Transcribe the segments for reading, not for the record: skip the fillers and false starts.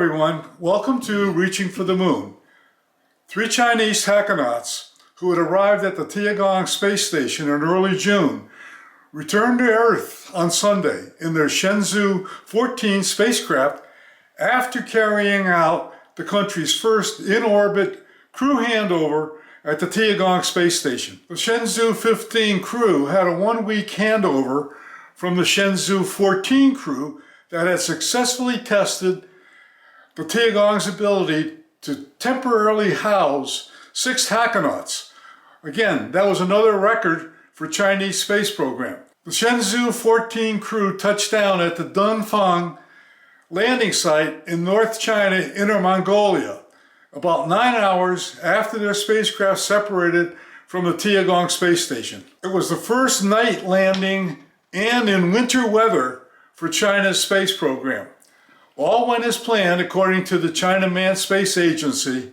everyone, welcome to Reaching for the Moon. 3 Chinese Taikonauts who had arrived at the Tiangong Space Station in early June returned to Earth on Sunday in their Shenzhou-14 spacecraft after carrying out the country's first in-orbit crew handover at the Tiangong Space Station. The Shenzhou-15 crew had a 1-week handover from the Shenzhou-14 crew that had successfully tested the Tiangong's ability to temporarily house 6 Taikonauts. Again, that was another record for Chinese space program. The Shenzhou-14 crew touched down at the Dongfeng landing site in North China, Inner Mongolia, about 9 hours after their spacecraft separated from the Tiangong Space Station. It was the first night landing and in winter weather for China's space program. All went as planned according to the China Manned Space Agency.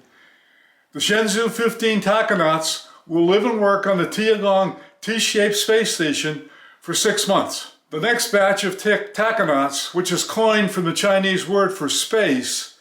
The Shenzhou-15 Taikonauts will live and work on the Tiangong T-shaped Space Station for 6 months. The next batch of Taikonauts, which is coined from the Chinese word for space,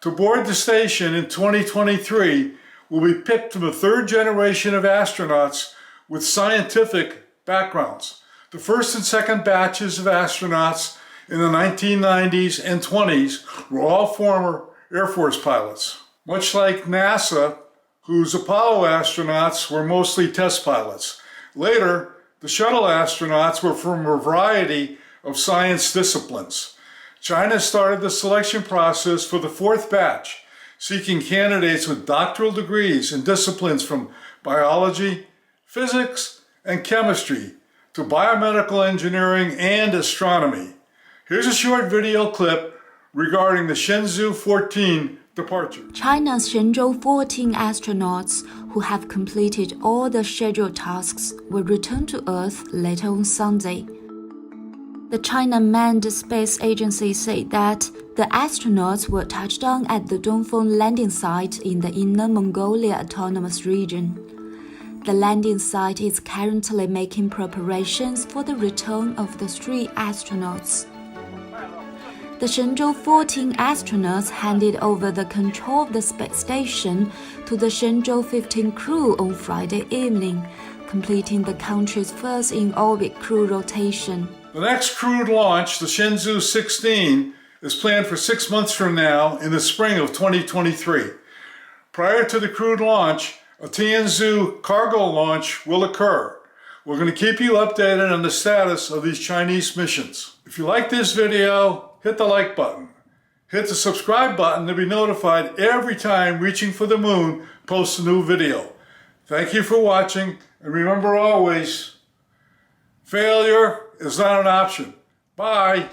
to board the station in 2023 will be picked from the 3rd generation of astronauts with scientific backgrounds. The first and second batches of astronauts in the 1990s and 20s were all former Air Force pilots. Much like NASA, whose Apollo astronauts were mostly test pilots. Later, the shuttle astronauts were from a variety of science disciplines. China started the selection process for the 4th batch, seeking candidates with doctoral degrees in disciplines from biology, physics, and chemistry to biomedical engineering and astronomy. Here's a short video clip regarding the Shenzhou-14 departure. China's Shenzhou-14 astronauts who have completed all the scheduled tasks will return to Earth later on Sunday. The China Manned Space Agency said that the astronauts will touch down at the Dongfeng landing site in the Inner Mongolia Autonomous Region. The landing site is currently making preparations for the return of the 3 astronauts. The Shenzhou-14 astronauts handed over the control of the space station to the Shenzhou-15 crew on Friday evening, completing the country's first in-orbit crew rotation. The next crewed launch, the Shenzhou-16, is planned for 6 months from now in the spring of 2023. Prior to the crewed launch, a Tianzhou cargo launch will occur. We're going to keep you updated on the status of these Chinese missions. If you like this video, hit the like button. Hit the subscribe button to be notified every time Reaching for the Moon posts a new video. Thank you for watching, and remember always, failure is not an option. Bye.